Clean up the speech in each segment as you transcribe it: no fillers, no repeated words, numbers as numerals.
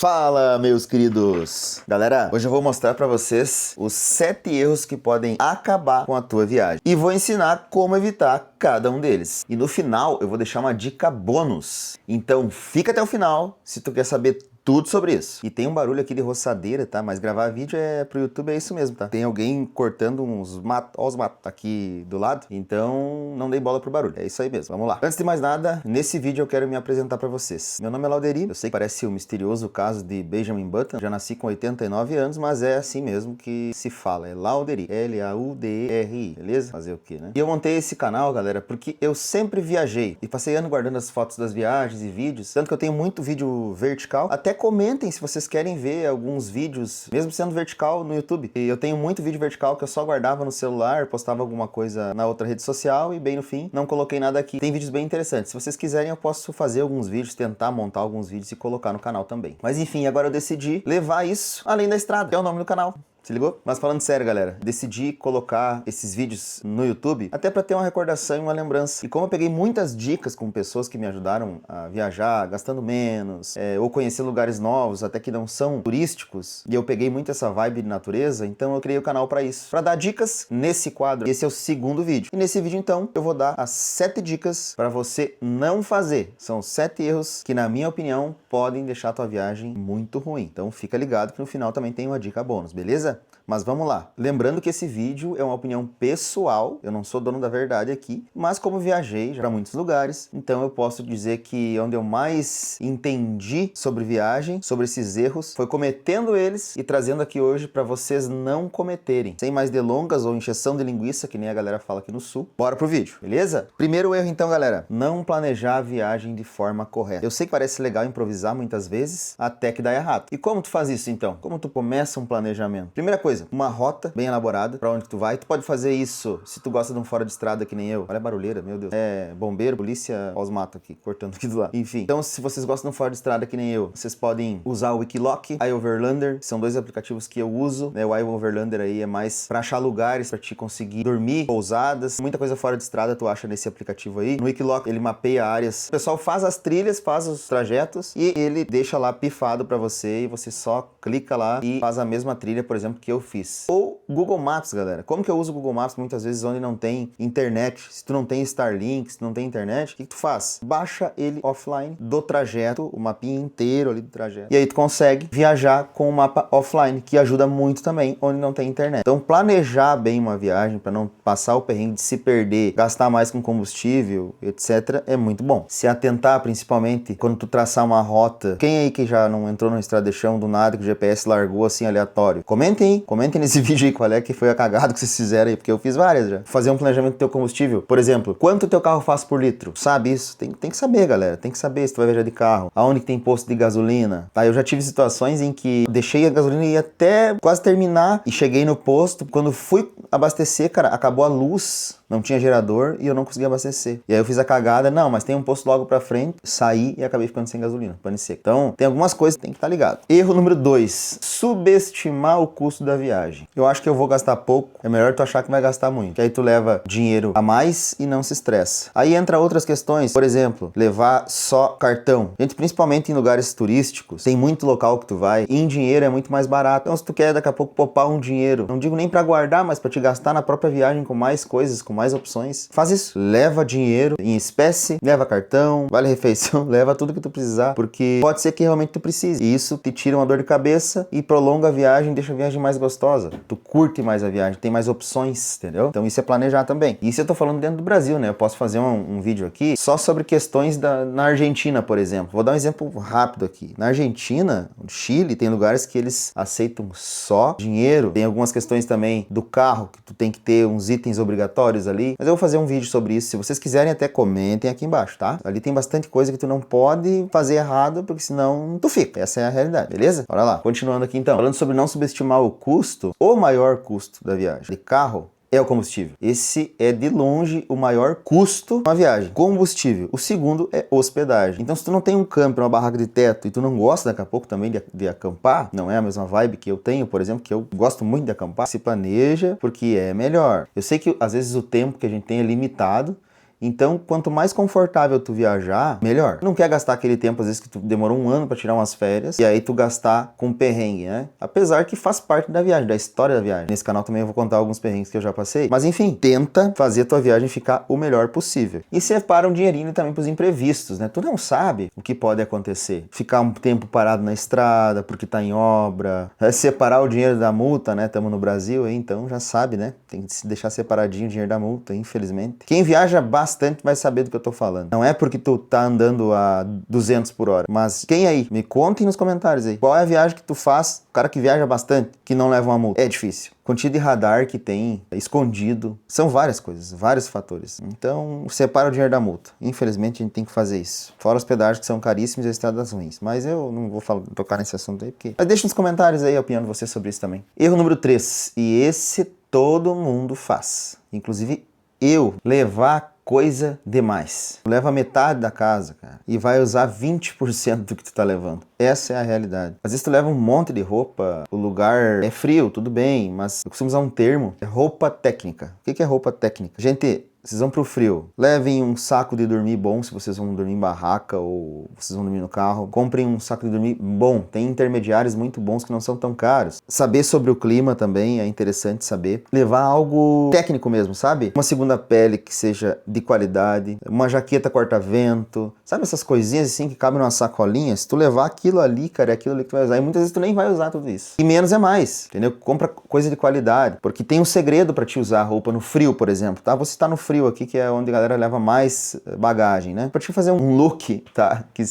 Fala, meus queridos! Galera, hoje eu vou mostrar pra vocês os 7 erros que podem acabar com a tua viagem. E vou ensinar como evitar cada um deles. E no final eu vou deixar uma dica bônus. Então fica até o final se tu quer saber tudo sobre isso. E tem um barulho aqui de roçadeira, tá? Mas gravar vídeo pro YouTube é isso mesmo, tá? Tem alguém cortando uns matos, ó os matos aqui do lado. Então não dei bola pro barulho, é isso aí mesmo. Vamos lá. Antes de mais nada, nesse vídeo eu quero me apresentar pra vocês. Meu nome é Lauderi, eu sei que parece o misterioso caso de Benjamin Button. Já nasci com 89 anos, mas é assim mesmo que se fala. É Lauderi, L-A-U-D-E-R-I, beleza? Fazer o quê, né? E eu montei esse canal, galera, porque eu sempre viajei. E passei ano guardando as fotos das viagens e vídeos. Tanto que eu tenho muito vídeo vertical. Até comentem se vocês querem ver alguns vídeos, mesmo sendo vertical, no YouTube. E eu tenho muito vídeo vertical que eu só guardava no celular, postava alguma coisa na outra rede social e bem no fim, não coloquei nada aqui. Tem vídeos bem interessantes. Se vocês quiserem, eu posso fazer alguns vídeos, tentar montar alguns vídeos e colocar no canal também. Mas enfim, agora eu decidi levar isso além da estrada, que é o nome do canal. Se ligou? Mas falando sério, galera, decidi colocar esses vídeos no YouTube até para ter uma recordação e uma lembrança. E como eu peguei muitas dicas com pessoas que me ajudaram a viajar gastando menos, ou conhecer lugares novos, até que não são turísticos, e eu peguei muito essa vibe de natureza, então eu criei o canal para isso. Para dar dicas nesse quadro, esse é o segundo vídeo. E nesse vídeo, então, eu vou dar as 7 dicas para você não fazer. São 7 erros que, na minha opinião, podem deixar a tua viagem muito ruim. Então fica ligado que no final também tem uma dica bônus, beleza? Mas vamos lá. Lembrando que esse vídeo é uma opinião pessoal, eu não sou dono da verdade aqui, mas como viajei já para muitos lugares, então eu posso dizer que onde eu mais entendi sobre viagem, sobre esses erros, foi cometendo eles e trazendo aqui hoje para vocês não cometerem. Sem mais delongas ou encheção de linguiça, que nem a galera fala aqui no sul, bora pro vídeo, beleza? Primeiro erro então, galera, não planejar a viagem de forma correta. Eu sei que parece legal improvisar muitas vezes, até que dá errado. E como tu faz isso então? Como tu começa um planejamento? Primeira coisa, uma rota bem elaborada para onde tu vai. Tu pode fazer isso se tu gosta de um fora de estrada que nem eu. Olha a barulheira, meu Deus. É bombeiro, polícia, ó os matos aqui, cortando aqui do lado. Enfim, então se vocês gostam de um fora de estrada que nem eu, vocês podem usar o Wikiloc, iOverlander, são 2 aplicativos que eu uso, né? O iOverlander aí é mais para achar lugares para te conseguir dormir, pousadas, muita coisa fora de estrada tu acha nesse aplicativo aí. No Wikiloc ele mapeia áreas, o pessoal faz as trilhas, faz os trajetos e ele deixa lá pifado para você e você só clica lá e faz a mesma trilha, por exemplo, que eu fiz. Ou Google Maps, galera. Como que eu uso o Google Maps muitas vezes onde não tem internet? Se tu não tem Starlink, se tu não tem internet, o que tu faz? Baixa ele offline do trajeto, o mapinha inteiro ali do trajeto. E aí tu consegue viajar com o mapa offline, que ajuda muito também onde não tem internet. Então planejar bem uma viagem para não passar o perrengue de se perder, gastar mais com combustível, etc, é muito bom. Se atentar principalmente quando tu traçar uma rota. Quem aí que já não entrou no estrada de chão do nada que o GPS largou assim aleatório? Comentem nesse vídeo aí qual é que foi a cagada que vocês fizeram aí, porque eu fiz várias já. Fazer um planejamento do teu combustível. Por exemplo, quanto o teu carro faz por litro? Sabe isso? Tem que saber, galera. Tem que saber se tu vai viajar de carro. Aonde que tem posto de gasolina. Tá, eu já tive situações em que deixei a gasolina e ia até quase terminar e cheguei no posto. Quando fui abastecer, cara, acabou a luz. Não tinha gerador e eu não conseguia abastecer. E aí eu fiz a cagada, não, mas tem um posto logo pra frente, saí e acabei ficando sem gasolina, pane seco. Então, tem algumas coisas que tem que estar ligado. Erro número 2, subestimar o custo da viagem. Eu acho que eu vou gastar pouco, é melhor tu achar que vai gastar muito, que aí tu leva dinheiro a mais e não se estressa. Aí entra outras questões, por exemplo, levar só cartão. Gente, principalmente em lugares turísticos, tem muito local que tu vai e em dinheiro é muito mais barato. Então, se tu quer daqui a pouco poupar um dinheiro, não digo nem pra guardar, mas pra te gastar na própria viagem com mais coisas, com mais opções, faz isso. Leva dinheiro em espécie, leva cartão, vale refeição, leva tudo que tu precisar, porque pode ser que realmente tu precise. E isso te tira uma dor de cabeça e prolonga a viagem, deixa a viagem mais gostosa. Tu curte mais a viagem, tem mais opções, entendeu? Então isso é planejar também. Isso eu tô falando dentro do Brasil, né? Eu posso fazer um vídeo aqui só sobre questões na Argentina, por exemplo. Vou dar um exemplo rápido aqui. Na Argentina, no Chile, tem lugares que eles aceitam só dinheiro. Tem algumas questões também do carro, que tu tem que ter uns itens obrigatórios ali, mas eu vou fazer um vídeo sobre isso. Se vocês quiserem, até comentem aqui embaixo, tá? Ali tem bastante coisa que tu não pode fazer errado, porque senão tu fica. Essa é a realidade, beleza? Bora lá. Continuando aqui então. Falando sobre não subestimar o custo, o maior custo da viagem de carro é o combustível. Esse é de longe o maior custo de uma viagem. Combustível. O segundo é hospedagem. Então se tu não tem um camper, uma barraca de teto e tu não gosta daqui a pouco também de acampar, não é a mesma vibe que eu tenho, por exemplo, que eu gosto muito de acampar, se planeja porque é melhor. Eu sei que às vezes o tempo que a gente tem é limitado Então, quanto mais confortável tu viajar, melhor. Não quer gastar aquele tempo, às vezes, que tu demorou um ano pra tirar umas férias, e aí tu gastar com perrengue, né? Apesar que faz parte da viagem, da história da viagem. Nesse canal também eu vou contar alguns perrengues que eu já passei. Mas enfim, tenta fazer a tua viagem ficar o melhor possível. E separa um dinheirinho também pros imprevistos, né? Tu não sabe o que pode acontecer. Ficar um tempo parado na estrada, porque tá em obra. Separar o dinheiro da multa, né? Estamos no Brasil, então já sabe, né? Tem que se deixar separadinho o dinheiro da multa, infelizmente. Quem viaja bastante vai saber do que eu tô falando. Não é porque tu tá andando a 200 por hora, mas quem aí? Me contem nos comentários aí. Qual é a viagem que tu faz, o cara que viaja bastante, que não leva uma multa? É difícil. Quantidade de radar que tem escondido, são várias coisas, vários fatores. Então, separa o dinheiro da multa. Infelizmente, a gente tem que fazer isso. Fora os pedágios que são caríssimos e as estradas ruins. Mas eu não vou tocar nesse assunto aí, porque... Mas deixa nos comentários aí a opinião de vocês sobre isso também. Erro número 3. E esse todo mundo faz. Inclusive eu. Levar coisa demais. Leva metade da casa, cara, e vai usar 20% do que tu tá levando. Essa é a realidade. Às vezes tu leva um monte de roupa, o lugar é frio, tudo bem, mas eu costumo usar um termo, é roupa técnica. O que é roupa técnica? Gente, vocês vão pro frio, levem um saco de dormir bom, se vocês vão dormir em barraca ou vocês vão dormir no carro. Comprem um saco de dormir bom, tem intermediários muito bons que não são tão caros. Saber sobre o clima também é interessante saber. Levar algo técnico mesmo, sabe? Uma segunda pele que seja de qualidade, uma jaqueta corta-vento, sabe essas coisinhas assim que cabem numa sacolinha? Se tu levar aquilo ali, cara, é aquilo ali que tu vai usar. E muitas vezes tu nem vai usar tudo isso. E menos é mais, entendeu? Compra coisa de qualidade, porque tem um segredo pra te usar a roupa no frio, por exemplo, tá? Você tá no frio aqui, que é onde a galera leva mais bagagem, né? Pra te fazer um look, tá? Que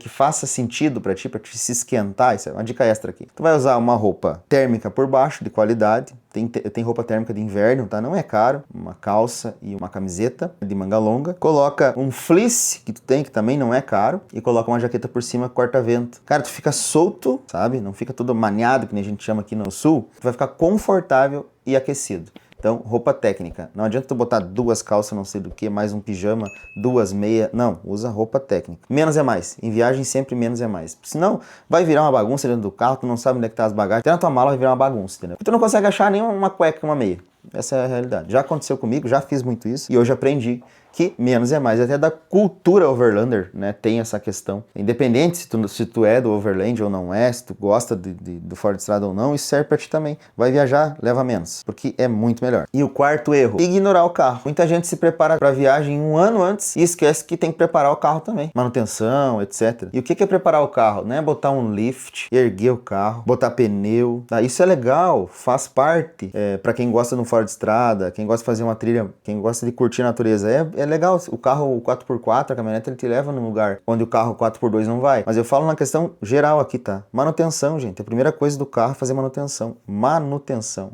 faça sentido pra ti se esquentar, isso é uma dica extra aqui. Tu vai usar uma roupa térmica por baixo, de qualidade. Tem roupa térmica de inverno, tá? Não é caro. Uma calça e uma camiseta de manga longa. Coloca um fleece, que tu tem, que também não é caro. E coloca uma jaqueta por cima, corta-vento. Cara, tu fica solto, sabe? Não fica todo maniado, que nem a gente chama aqui no sul. Tu vai ficar confortável e aquecido. Então, roupa técnica. Não adianta tu botar 2 calças, não sei do que, mais um pijama, 2 meias. Não, usa roupa técnica. Menos é mais. Em viagem, sempre menos é mais. Senão, vai virar uma bagunça dentro do carro, tu não sabe onde é que tá as bagagens. Até na tua mala vai virar uma bagunça, entendeu? Porque tu não consegue achar nem uma cueca, uma meia. Essa é a realidade. Já aconteceu comigo, já fiz muito isso. E hoje aprendi que menos é mais. Até da cultura overlander, né, tem essa questão. Independente se tu é do overland ou não é, se tu gosta do fora de estrada ou não, isso serve pra ti também. Vai viajar, leva menos, porque é muito melhor. E o quarto erro, ignorar o carro. Muita gente se prepara pra viagem um ano antes e esquece que tem que preparar o carro também. Manutenção, etc. E o que é preparar o carro? Não é botar um lift, erguer o carro, botar pneu. Tá? Isso é legal, faz parte. Pra quem gosta no fora de estrada, quem gosta de fazer uma trilha, quem gosta de curtir a natureza, é legal. O carro 4x4, a caminhonete, ele te leva num lugar onde o carro 4x2 não vai. Mas eu falo na questão geral aqui, tá? Manutenção, gente. A primeira coisa do carro é fazer manutenção. Manutenção.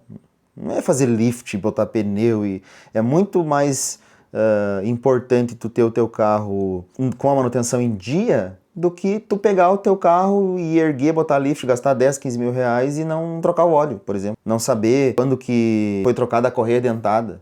Não é fazer lift, botar pneu e... É muito mais importante tu ter o teu carro com a manutenção em dia do que tu pegar o teu carro e erguer, botar lift, gastar 10, 15 mil reais e não trocar o óleo, por exemplo. Não saber quando que foi trocada a correia dentada,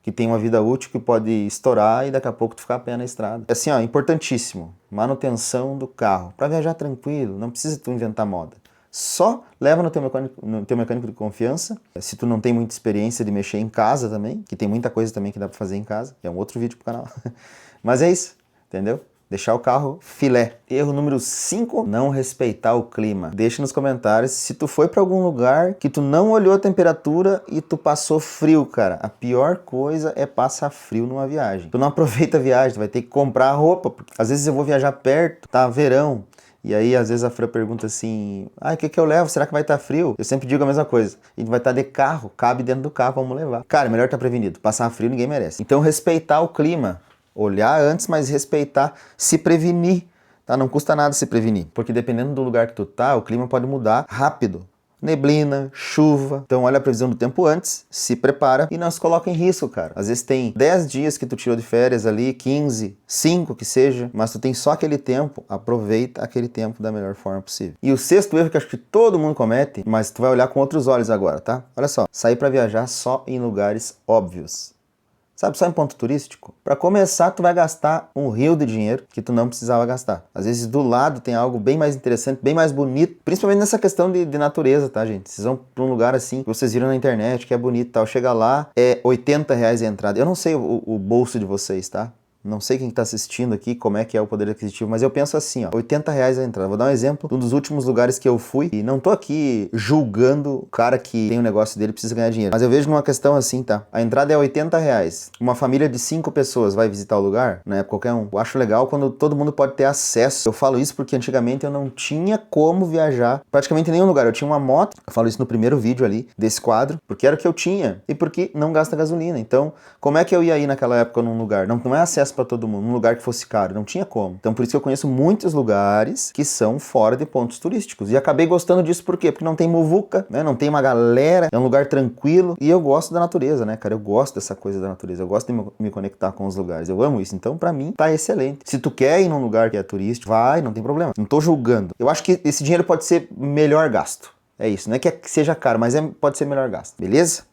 que tem uma vida útil que pode estourar e daqui a pouco tu ficar a pé na estrada. Assim, ó, importantíssimo, manutenção do carro. Para viajar tranquilo, não precisa tu inventar moda. Só leva no teu mecânico de confiança. Se tu não tem muita experiência de mexer em casa também, que tem muita coisa também que dá para fazer em casa, é um outro vídeo pro canal. Mas é isso, entendeu? Deixar o carro filé. Erro número 5, não respeitar o clima. Deixa nos comentários se tu foi para algum lugar que tu não olhou a temperatura e tu passou frio, cara. A pior coisa é passar frio numa viagem. Tu não aproveita a viagem, tu vai ter que comprar roupa. Às vezes eu vou viajar perto, tá verão. E aí, às vezes, a Fran pergunta assim, o que eu levo? Será que vai estar frio? Eu sempre digo a mesma coisa. A gente vai estar de carro, cabe dentro do carro, vamos levar. Cara, melhor estar prevenido. Passar frio ninguém merece. Então, respeitar o clima. Olhar antes, mas respeitar, se prevenir, tá? Não custa nada se prevenir, porque dependendo do lugar que tu tá, o clima pode mudar rápido. Neblina, chuva. Então olha a previsão do tempo antes, se prepara e não se coloca em risco, cara. Às vezes tem 10 dias que tu tirou de férias ali, 15, 5 que seja, mas tu tem só aquele tempo, aproveita aquele tempo da melhor forma possível. E o sexto erro que acho que todo mundo comete, mas tu vai olhar com outros olhos agora, tá? Olha só, sair pra viajar só em lugares óbvios. Sabe, só em ponto turístico? Para começar, tu vai gastar um rio de dinheiro que tu não precisava gastar. Às vezes do lado tem algo bem mais interessante, bem mais bonito, principalmente nessa questão de natureza, tá, gente? Vocês vão para um lugar assim, que vocês viram na internet, que é bonito e tal, chega lá, é R$80 a entrada. Eu não sei o bolso de vocês, tá? Não sei quem tá assistindo aqui, como é que é o poder aquisitivo, mas eu penso assim, ó, R$80 a entrada. Vou dar um exemplo de um dos últimos lugares que eu fui, e não tô aqui julgando o cara que tem um negócio dele e precisa ganhar dinheiro, mas eu vejo numa questão assim, tá? A entrada é R$80. Uma família de 5 pessoas vai visitar o lugar, né? Qualquer um. Eu acho legal quando todo mundo pode ter acesso. Eu falo isso porque antigamente eu não tinha como viajar praticamente em nenhum lugar. Eu tinha uma moto, eu falo isso no primeiro vídeo ali desse quadro, porque era o que eu tinha e porque não gasta gasolina. Então, como é que eu ia ir naquela época num lugar? Não é acesso para todo mundo, num lugar que fosse caro, não tinha como. Então, por isso que eu conheço muitos lugares que são fora de pontos turísticos. E acabei gostando disso por quê? Porque não tem muvuca, né? Não tem uma galera, é um lugar tranquilo e eu gosto da natureza, né, cara? Eu gosto dessa coisa da natureza, eu gosto de me conectar com os lugares, eu amo isso. Então, pra mim, tá excelente. Se tu quer ir num lugar que é turístico, vai, não tem problema. Não tô julgando. Eu acho que esse dinheiro pode ser melhor gasto. É isso, não é que seja caro, mas pode ser melhor gasto, beleza?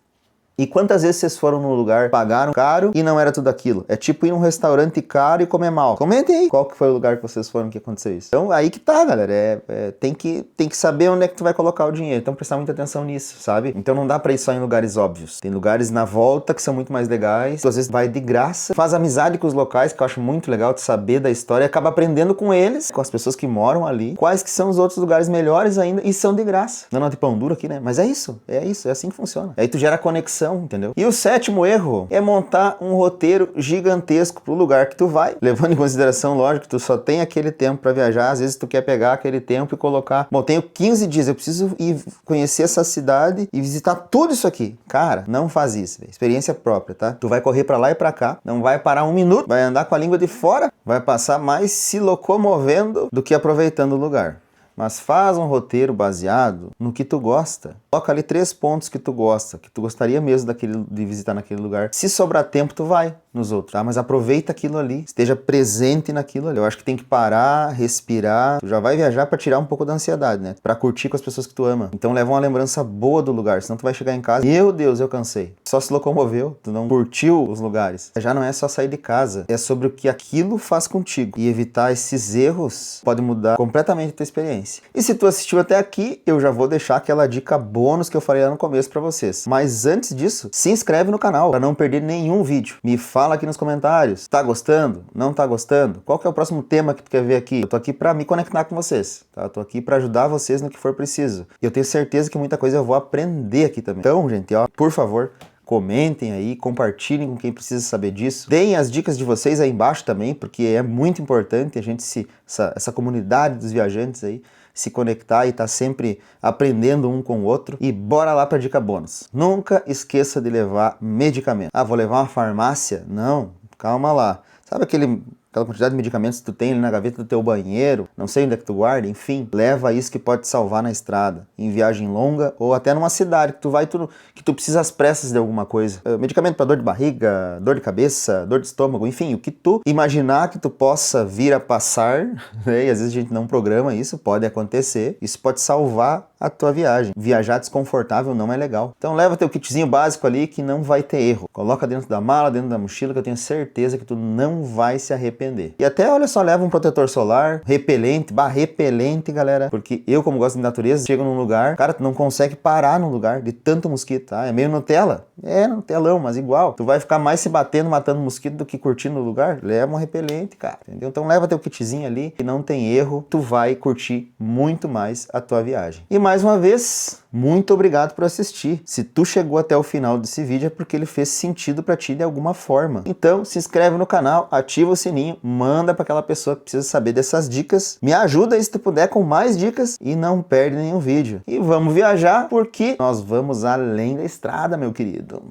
E quantas vezes vocês foram num lugar, pagaram caro e não era tudo aquilo? É tipo ir num restaurante caro e comer mal. Comentem aí qual que foi o lugar que vocês foram que aconteceu isso. Então aí que tá, galera. Tem que saber onde é que tu vai colocar o dinheiro. Então prestar muita atenção nisso, sabe? Então não dá pra ir só em lugares óbvios. Tem lugares na volta que são muito mais legais. Tu às vezes vai de graça, faz amizade com os locais, que eu acho muito legal de saber da história, e acaba aprendendo com eles, com as pessoas que moram ali, quais que são os outros lugares melhores ainda e são de graça. Não de pão duro aqui, né? Mas é isso, é assim que funciona. Aí tu gera conexão, entendeu? E o 7º erro é montar um roteiro gigantesco pro lugar que tu vai, levando em consideração, lógico, que tu só tem aquele tempo para viajar. Às vezes tu quer pegar aquele tempo e colocar, bom, tenho 15 dias, eu preciso ir conhecer essa cidade e visitar tudo isso aqui. Cara, não faz isso, véio. Experiência própria, tá? Tu vai correr para lá e para cá, não vai parar um minuto, vai andar com a língua de fora, vai passar mais se locomovendo do que aproveitando o lugar. Mas faz um roteiro baseado no que tu gosta. Coloca ali 3 pontos que tu gosta, que tu gostaria mesmo de visitar naquele lugar. Se sobrar tempo, tu vai nos outros, tá? Mas aproveita aquilo ali, esteja presente naquilo ali. Eu acho que tem que parar, respirar. Tu já vai viajar pra tirar um pouco da ansiedade, né? Pra curtir com as pessoas que tu ama. Então leva uma lembrança boa do lugar, senão tu vai chegar em casa, meu Deus, eu cansei. Só se locomoveu, tu não curtiu os lugares. Já não é só sair de casa, é sobre o que aquilo faz contigo. E evitar esses erros pode mudar completamente a tua experiência. E se tu assistiu até aqui, eu já vou deixar aquela dica bônus que eu falei lá no começo pra vocês. Mas antes disso, se inscreve no canal pra não perder nenhum vídeo. Me fala aqui nos comentários, tá gostando? Não tá gostando? Qual que é o próximo tema que tu quer ver aqui? Eu tô aqui pra me conectar com vocês, tá? Eu tô aqui pra ajudar vocês no que for preciso. E eu tenho certeza que muita coisa eu vou aprender aqui também. Então, gente, ó, por favor, comentem aí, compartilhem com quem precisa saber disso. Deem as dicas de vocês aí embaixo também, porque é muito importante a gente essa comunidade dos viajantes aí se conectar e estar sempre aprendendo um com o outro. E bora lá para a dica bônus. Nunca esqueça de levar medicamento. Ah, vou levar uma farmácia? Não, calma lá. Sabe aquela quantidade de medicamentos que tu tem ali na gaveta do teu banheiro, não sei onde é que tu guarda, enfim, leva isso que pode te salvar na estrada, em viagem longa ou até numa cidade que tu vai, que tu precisa às pressas de alguma coisa. Medicamento para dor de barriga, dor de cabeça, dor de estômago, enfim, o que tu imaginar que tu possa vir a passar, né? E às vezes a gente não programa isso, pode acontecer, isso pode salvar a tua viagem. Viajar desconfortável não é legal. Então leva teu kitzinho básico ali que não vai ter erro. Coloca dentro da mala, dentro da mochila, que eu tenho certeza que tu não vai se arrepender. E até, olha só, leva um protetor solar, repelente, galera, porque eu, como gosto de natureza, chego num lugar, cara, tu não consegue parar num lugar de tanto mosquito, tá? É meio Nutella. É, Nutelão, mas igual. Tu vai ficar mais se batendo, matando mosquito do que curtindo o lugar? Leva um repelente, cara, entendeu? Então leva teu kitzinho ali, que não tem erro, tu vai curtir muito mais a tua viagem. E mais uma vez, muito obrigado por assistir. Se tu chegou até o final desse vídeo é porque ele fez sentido pra ti de alguma forma. Então, se inscreve no canal, ativa o sininho, manda pra aquela pessoa que precisa saber dessas dicas. Me ajuda aí se tu puder com mais dicas e não perde nenhum vídeo. E vamos viajar porque nós vamos além da estrada, meu querido.